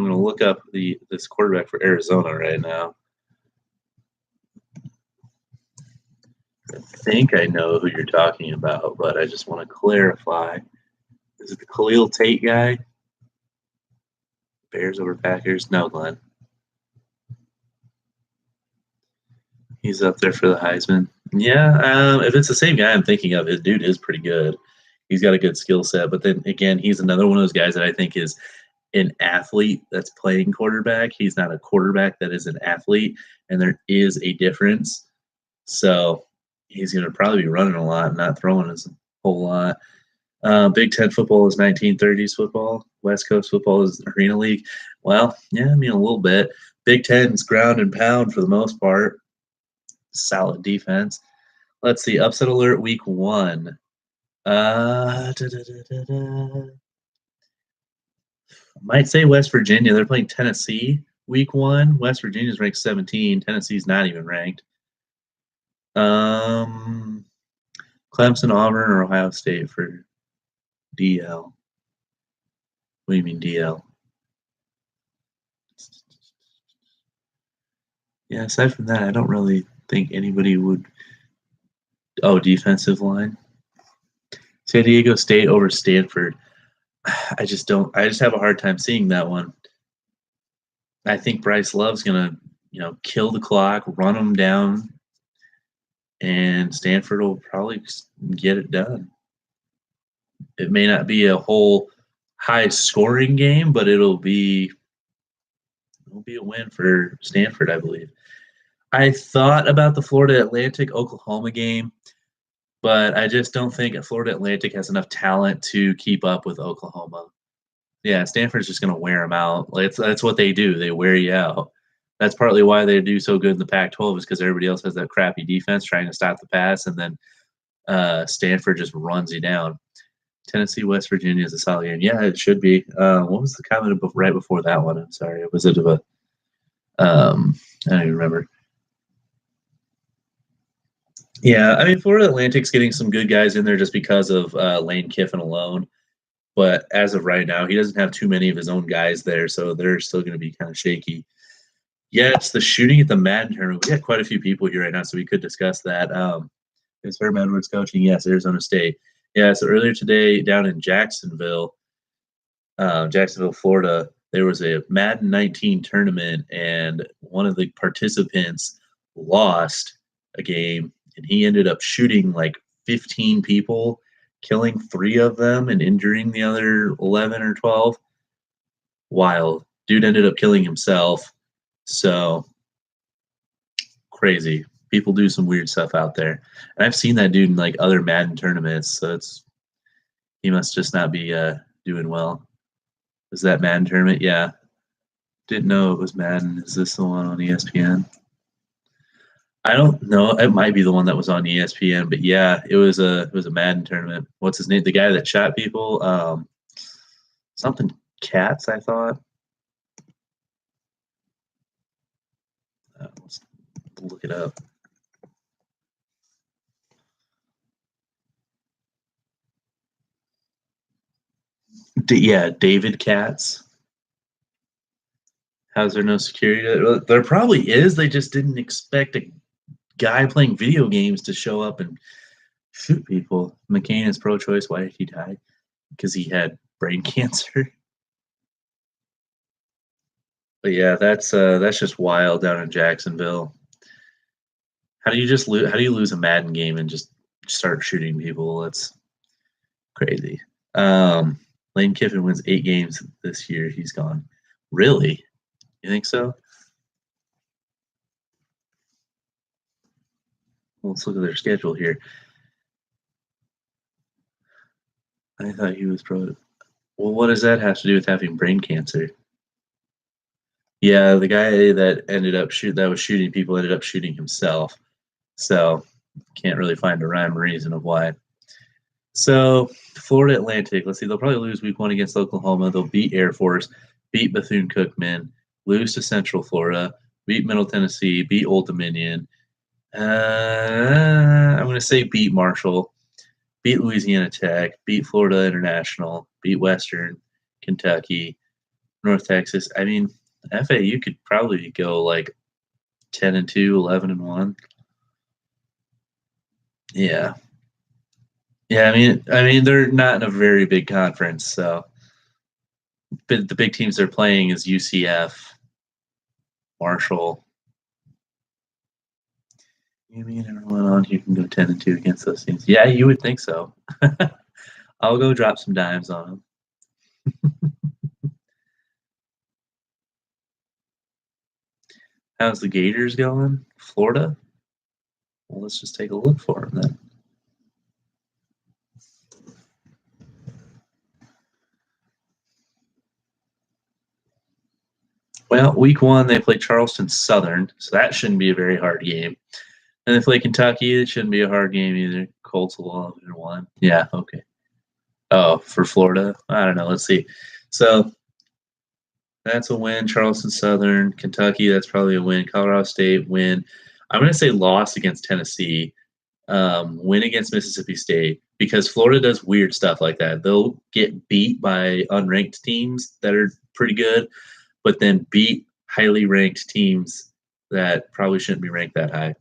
going to look up this quarterback for Arizona right now. I think I know who you're talking about, but I just want to clarify. Is it the Khalil Tate guy? Bears over Packers? No, Glenn. He's up there for the Heisman. Yeah, if it's the same guy I'm thinking of, his dude is pretty good. He's got a good skill set, but then again, he's another one of those guys that I think is an athlete that's playing quarterback. He's not a quarterback that is an athlete, and there is a difference. So he's going to probably be running a lot, not throwing a whole lot. Big Ten football is 1930s football. West Coast football is Arena League. Well, yeah, I mean, a little bit. Big Ten's ground and pound for the most part. Solid defense. Let's see. Upset alert week 1. Might say West Virginia. They're playing Tennessee week 1. West Virginia's ranked 17. Tennessee's not even ranked. Clemson, Auburn, or Ohio State for DL. What do you mean DL? Yeah, aside from that, I don't really think anybody would. Oh, defensive line. San Diego State over Stanford. I just have a hard time seeing that one. I think Bryce Love's gonna, kill the clock, run them down, and Stanford will probably get it done. It may not be a whole high scoring game, but it'll be a win for Stanford, I believe. I thought about the Florida Atlantic Oklahoma game, but I just don't think Florida Atlantic has enough talent to keep up with Oklahoma. Yeah, Stanford's just going to wear them out. That's what they do. They wear you out. That's partly why they do so good in the Pac-12 is because everybody else has that crappy defense trying to stop the pass, and then Stanford just runs you down. Tennessee, West Virginia is a solid game. Yeah, it should be. What was the comment right before that one? I'm sorry. Was it of a? I don't even remember. Yeah, I mean, Florida Atlantic's getting some good guys in there just because of Lane Kiffin alone. But as of right now, he doesn't have too many of his own guys there, so they're still going to be kind of shaky. Yeah, it's the shooting at the Madden tournament. We got quite a few people here right now, so we could discuss that. Is Herm Edwards coaching? Yes, Arizona State. Yeah, so earlier today down in Jacksonville, Florida, there was a Madden 19 tournament, and one of the participants lost a game, and he ended up shooting like 15 people, killing 3 of them and injuring the other 11 or 12. Wild. Dude ended up killing himself. So crazy. People do some weird stuff out there. And I've seen that dude in like other Madden tournaments, so he must just not be doing well. Was that Madden tournament? Yeah. Didn't know it was Madden. Is this the one on ESPN? I don't know. It might be the one that was on ESPN, but yeah, it was a Madden tournament. What's his name? The guy that shot people? Something Cats, I thought. Let's look it up. Yeah, David Katz. How's there no security? There probably is. They just didn't expect a guy playing video games to show up and shoot people. McCain is pro-choice. Why did he die? Because he had brain cancer. But yeah, that's just wild down in Jacksonville. How do you just lose? How do you lose a Madden game and just start shooting people? That's crazy. Lane Kiffin wins 8 games this year. He's gone. Really? You think so? Well, let's look at their schedule here. I thought he was pro. Well, what does that have to do with having brain cancer? Yeah, the guy that was shooting people ended up shooting himself. So can't really find a rhyme or reason of why. So Florida Atlantic, let's see, they'll probably lose week 1 against Oklahoma. They'll beat Air Force, beat Bethune-Cookman, lose to Central Florida, beat Middle Tennessee, beat Old Dominion. I'm going to say beat Marshall, beat Louisiana Tech, beat Florida International, beat Western Kentucky, North Texas. I mean, FAU could probably go like 10-2, 11-1. Yeah. Yeah, I mean they're not in a very big conference, so but the big teams they're playing is UCF, Marshall. You mean everyone on here can go 10-2 against those teams? Yeah, you would think so. I'll go drop some dimes on them. How's the Gators going? Florida? Well, let's just take a look for them then. Well, week 1 they play Charleston Southern, so that shouldn't be a very hard game. And they play Kentucky, it shouldn't be a hard game either. Colts 11-1. Yeah, okay. Oh, for Florida? I don't know. Let's see. So that's a win. Charleston Southern, Kentucky, that's probably a win. Colorado State, win. I'm going to say loss against Tennessee, win against Mississippi State, because Florida does weird stuff like that. They'll get beat by unranked teams that are pretty good, but then beat highly ranked teams that probably shouldn't be ranked that high.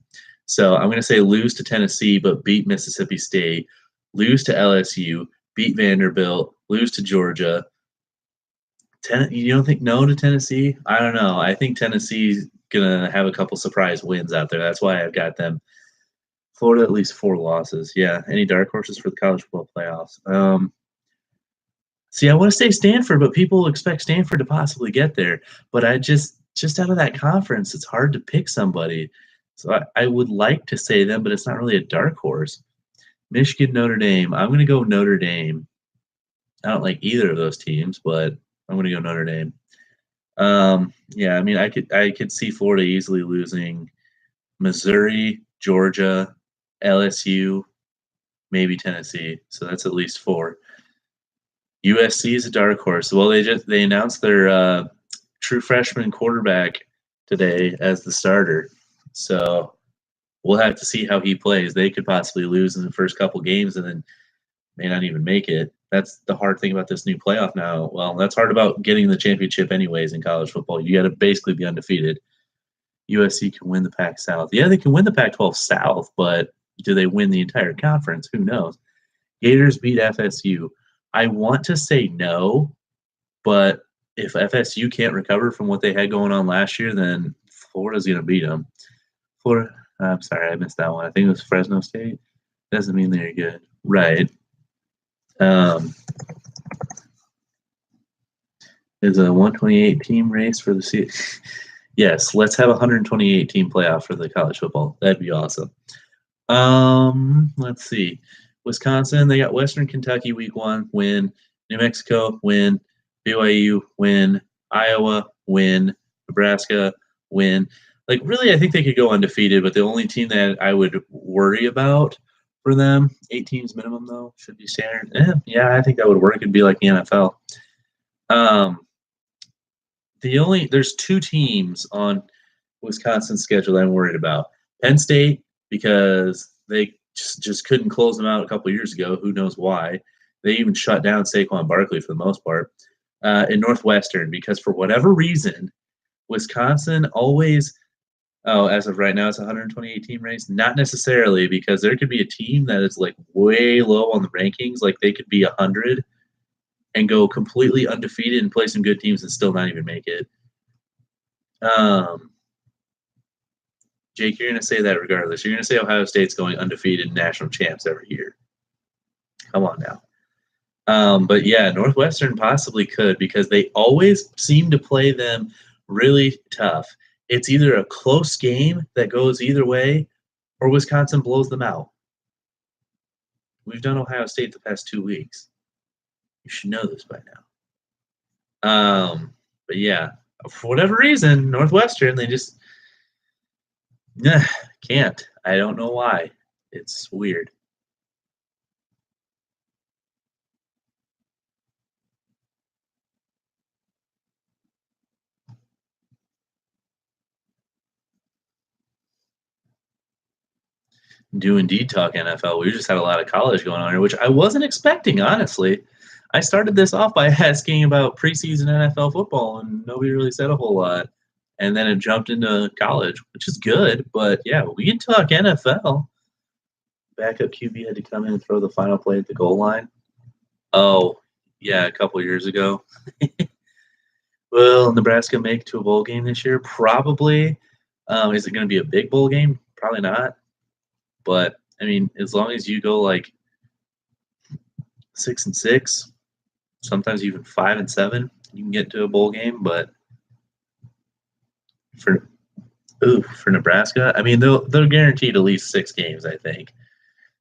So I'm going to say lose to Tennessee, but beat Mississippi State, lose to LSU, beat Vanderbilt, lose to Georgia. You don't think no to Tennessee? I don't know. I think Tennessee's gonna have a couple surprise wins out there. That's why I've got them. Florida at least 4 losses. Yeah. Any dark horses for the college football playoffs? See, I want to say Stanford, but people expect Stanford to possibly get there. But I just out of that conference, it's hard to pick somebody. So I would like to say them, but it's not really a dark horse. Michigan, Notre Dame. I'm going to go Notre Dame. I don't like either of those teams, but I'm going to go Notre Dame. Yeah, I mean, I could see Florida easily losing Missouri, Georgia, LSU, maybe Tennessee. So that's at least four. USC is a dark horse. Well, they announced their true freshman quarterback today as the starter. So we'll have to see how he plays. They could possibly lose in the first couple games and then may not even make it. That's the hard thing about this new playoff now. Well, that's hard about getting the championship anyways in college football. You got to basically be undefeated. USC can win the Pac South. Yeah, they can win the Pac-12 South, but do they win the entire conference? Who knows? Gators beat FSU. I want to say no, but if FSU can't recover from what they had going on last year, then Florida's going to beat them. Florida. I'm sorry, I missed that one. I think it was Fresno State. Doesn't mean they're good, right? Is a 128 team race for the season. Yes, let's have a 128 team playoff for the college football. That'd be awesome. Let's see. Wisconsin, they got Western Kentucky week 1, win. New Mexico, win. BYU, win. Iowa, win. Nebraska, win. Like, really, I think they could go undefeated, but the only team that I would worry about for them, 8 teams minimum, though, should be standard. Yeah, I think that would work. It'd be like the NFL. There's 2 teams on Wisconsin's schedule I'm worried about. Penn State, because they just couldn't close them out a couple years ago. Who knows why? They even shut down Saquon Barkley for the most part. And Northwestern, because for whatever reason, Wisconsin always, as of right now, it's a 128 team race. Not necessarily, because there could be a team that is like way low on the rankings. Like they could be 100 and go completely undefeated and play some good teams and still not even make it. Jake, you're going to say that regardless. You're going to say Ohio State's going undefeated national champs every year. Come on now. But yeah, Northwestern possibly could because they always seem to play them really tough. It's either a close game that goes either way or Wisconsin blows them out. We've done Ohio State the past 2 weeks. You should know this by now. But yeah, for whatever reason, Northwestern, they just can't. I don't know why. It's weird. Do indeed talk NFL. We just had a lot of college going on here, which I wasn't expecting, honestly. I started this off by asking about preseason NFL football, and nobody really said a whole lot. And then it jumped into college, which is good. But yeah, we can talk NFL. Backup QB had to come in and throw the final play at the goal line. Oh, yeah, a couple years ago. Will Nebraska make to a bowl game this year? Probably. Is it going to be a big bowl game? Probably not. But I mean, as long as you go like 6-6, sometimes even 5-7, you can get to a bowl game. But for Nebraska, I mean, they're guaranteed at least 6 games. I think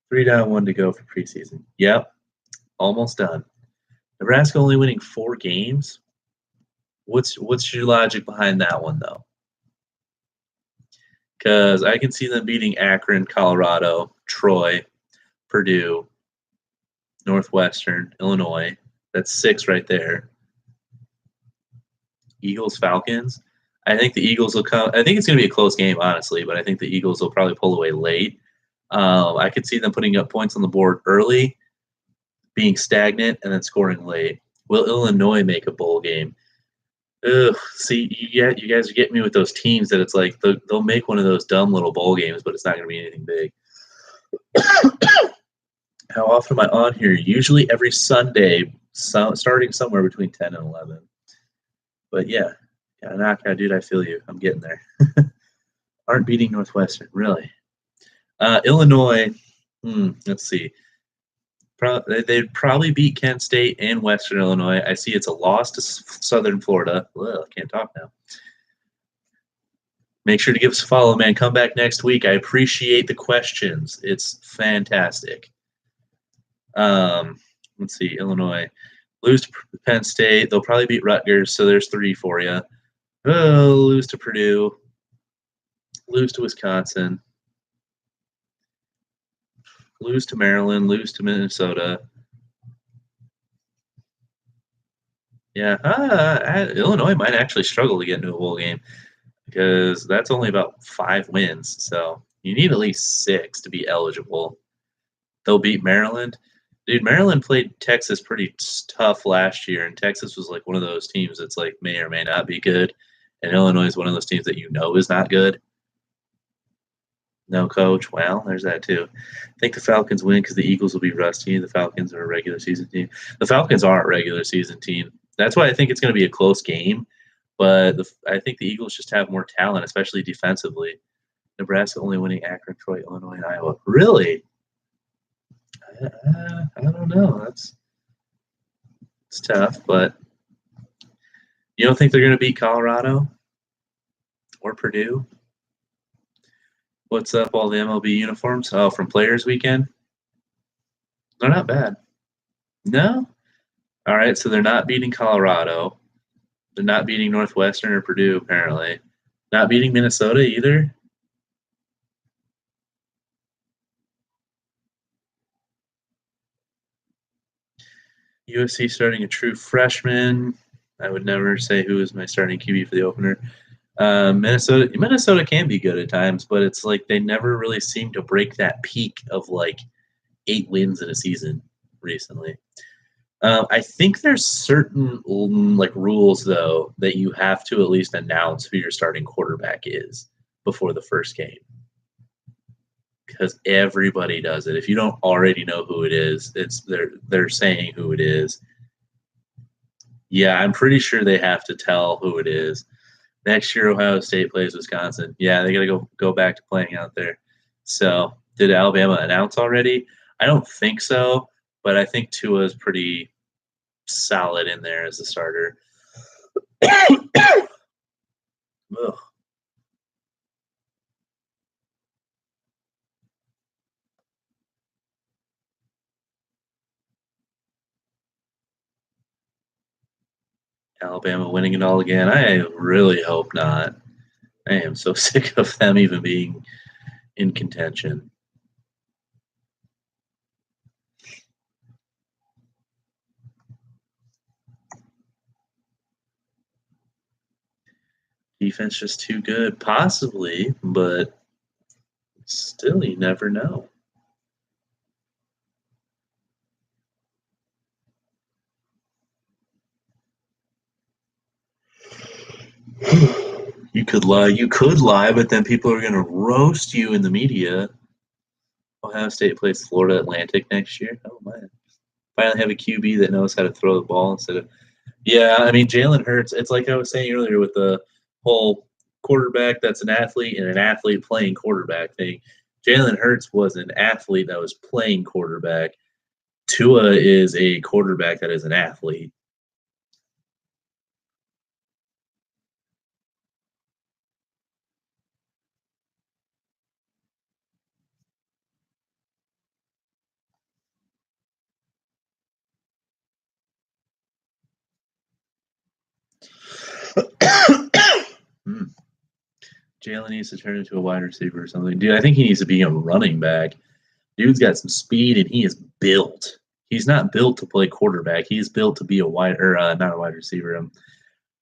3 down, 1 to go for preseason. Yep, almost done. Nebraska only winning 4 games. What's your logic behind that one though? Because I can see them beating Akron, Colorado, Troy, Purdue, Northwestern, Illinois. That's 6 right there. Eagles, Falcons. I think the Eagles will come. I think it's going to be a close game, honestly, but I think the Eagles will probably pull away late. I could see them putting up points on the board early, being stagnant, and then scoring late. Will Illinois make a bowl game? Ugh, see, you guys are getting me with those teams that it's like they'll make one of those dumb little bowl games, but it's not going to be anything big. How often am I on here? Usually every Sunday, starting somewhere between 10 and 11. But yeah, knockout, dude, I feel you. I'm getting there. Aren't beating Northwestern, really. Illinois, let's see. They'd probably beat Kent State and Western Illinois. I see it's a loss to Southern Florida. Ugh, can't talk now. Make sure to give us a follow, man. Come back next week. I appreciate the questions. It's fantastic. Let's see. Illinois lose to Penn State. They'll probably beat Rutgers, so there's 3 for you. Oh, lose to Purdue, lose to Wisconsin, lose to Maryland, lose to Minnesota. Yeah, Illinois might actually struggle to get into a bowl game because that's only about 5 wins. So you need at least 6 to be eligible. They'll beat Maryland. Dude, Maryland played Texas pretty tough last year, and Texas was like one of those teams that's like may or may not be good. And Illinois is one of those teams that you know is not good. No coach. Well, there's that too. I think the Falcons win because the Eagles will be rusty. The Falcons are a regular season team. The Falcons are a regular season team. That's why I think it's going to be a close game. But I think the Eagles just have more talent, especially defensively. Nebraska only winning Akron, Troy, Illinois, and Iowa. Really? I don't know. It's tough, but you don't think they're going to beat Colorado or Purdue? What's up, all the MLB uniforms? Oh, from Players Weekend? They're not bad. No? All right, so they're not beating Colorado. They're not beating Northwestern or Purdue, apparently. Not beating Minnesota either? USC starting a true freshman. I would never say who is my starting QB for the opener. Minnesota can be good at times, but it's like they never really seem to break that peak of like 8 wins in a season recently. I think there's certain like rules though that you have to at least announce who your starting quarterback is before the first game because everybody does it. If you don't already know who it is, they're saying who it is. Yeah, I'm pretty sure they have to tell who it is. Next year, Ohio State plays Wisconsin. Yeah, they got to go back to playing out there. So, did Alabama announce already? I don't think so, but I think Tua is pretty solid in there as a starter. Ugh. Alabama winning it all again. I really hope not. I am so sick of them even being in contention. Defense just too good, possibly, but still, you never know. You could lie, but then people are going to roast you in the media. Ohio State plays Florida Atlantic next year. Oh man, finally have a QB that knows how to throw the ball instead of. Yeah, I mean Jalen Hurts. It's like I was saying earlier with the whole quarterback that's an athlete and an athlete playing quarterback thing. Jalen Hurts was an athlete that was playing quarterback. Tua is a quarterback that is an athlete. Hmm. Jalen needs to turn into a wide receiver or something. Dude, I think he needs to be a running back. Dude's got some speed and he is built. He's not built to play quarterback. He's built to be a wide or not a wide receiver. I'm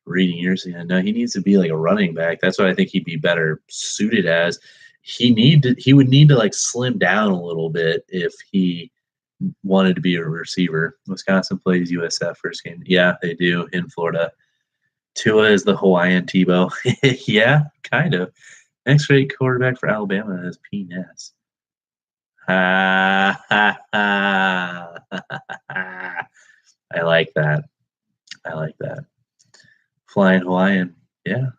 reading yours again. No, he needs to be like a running back. That's what I think he'd be better suited as. He would need to like slim down a little bit if he wanted to be a receiver. Wisconsin plays USF first game. Yeah, they do in Florida. Tua is the Hawaiian Tebow. Yeah, kind of. Next rate quarterback for Alabama is P. Ness. Ha, ha, ha. I like that. I like that. Flying Hawaiian. Yeah.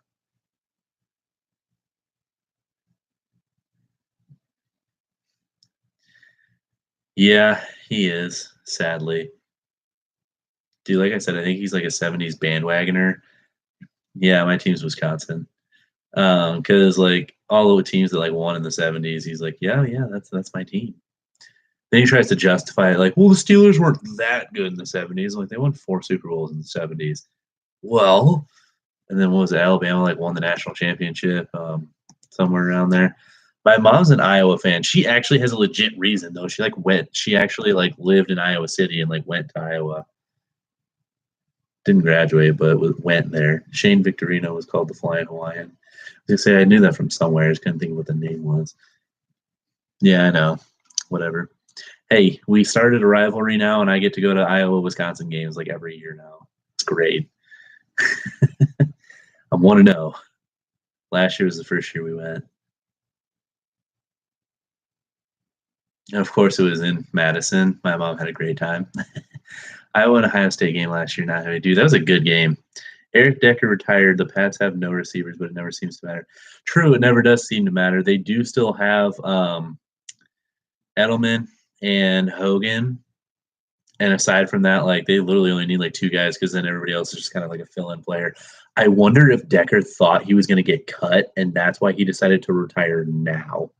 Yeah, he is, sadly. Dude, like I said, I think he's like a 70s bandwagoner. Yeah, my team's Wisconsin. Because like all of the teams that like won in the 70s, he's like, yeah, that's my team. Then he tries to justify it, like, well, the Steelers weren't that good in the 70s. Like, they won 4 Super Bowls in the 70s. Well, And then what was it? Alabama like won the national championship, somewhere around there. My mom's an Iowa fan. She actually has a legit reason though. She like went. She actually like lived in Iowa City and like went to Iowa. Didn't graduate, but went there. Shane Victorino was called the Flying Hawaiian. They say I knew that from somewhere. I just couldn't think of what the name was. Yeah, I know. Whatever. Hey, we started a rivalry now, and I get to go to Iowa, Wisconsin games like every year now. It's great. I'm 1-0. Last year was the first year we went. And of course, it was in Madison. My mom had a great time. I won Ohio State game last year. Not having dude, that was a good game. Eric Decker retired. The Pats have no receivers, but it never seems to matter. True, it never does seem to matter. They do still have Edelman and Hogan. And aside from that, like they literally only need like two guys because then everybody else is just kind of like a fill-in player. I wonder if Decker thought he was going to get cut, and that's why he decided to retire now.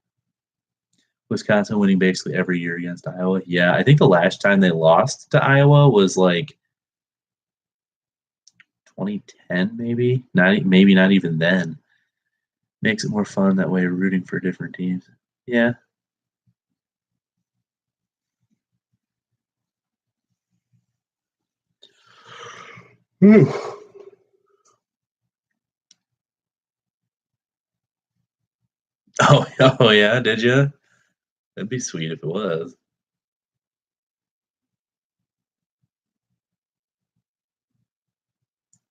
Wisconsin winning basically every year against Iowa. Yeah, I think the last time they lost to Iowa was like 2010, maybe. Maybe not even then. Makes it more fun that way, rooting for different teams. Yeah. Oh yeah, did you? That'd be sweet if it was.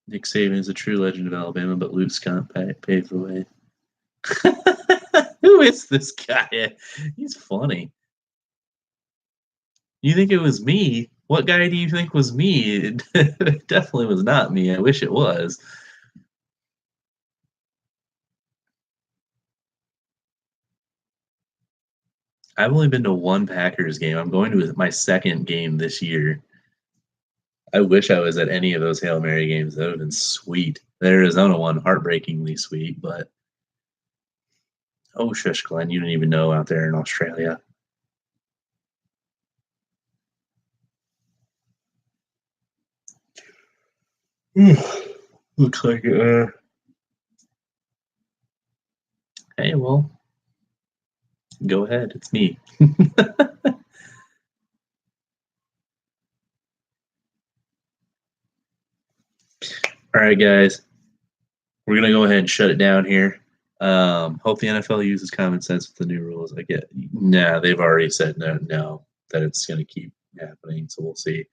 Nick Saban is a true legend of Alabama, but Luke Scott paved the way. Who is this guy? He's funny. You think it was me? What guy do you think was me? It definitely was not me. I wish it was. I've only been to one Packers game. I'm going to my second game this year. I wish I was at any of those Hail Mary games. That would have been sweet. The Arizona one, heartbreakingly sweet, but oh, shush, Glenn, you didn't even know out there in Australia. Looks like hey, well, go ahead. It's me. All right, guys. We're gonna go ahead and shut it down here. Hope the NFL uses common sense with the new rules. They've already said no, that it's gonna keep happening, so we'll see.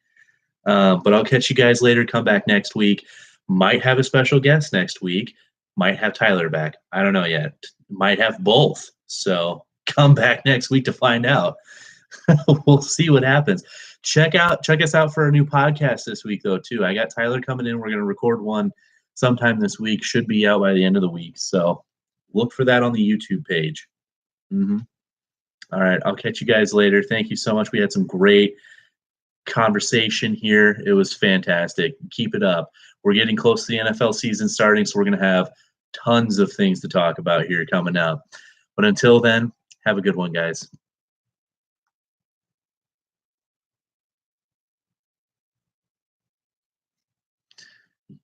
But I'll catch you guys later. Come back next week. Might have a special guest next week. Might have Tyler back. I don't know yet. Might have both. So come back next week to find out. We'll see what happens. Check us out for a new podcast this week though too. I got Tyler coming in. We're going to record one sometime this week. Should be out by the end of the week. So look for that on the YouTube page. Mm-hmm. All right. I'll catch you guys later. Thank you so much. We had some great conversation here. It was fantastic. Keep it up. We're getting close to the NFL season starting, so we're going to have tons of things to talk about here coming up. But until then, have a good one, guys.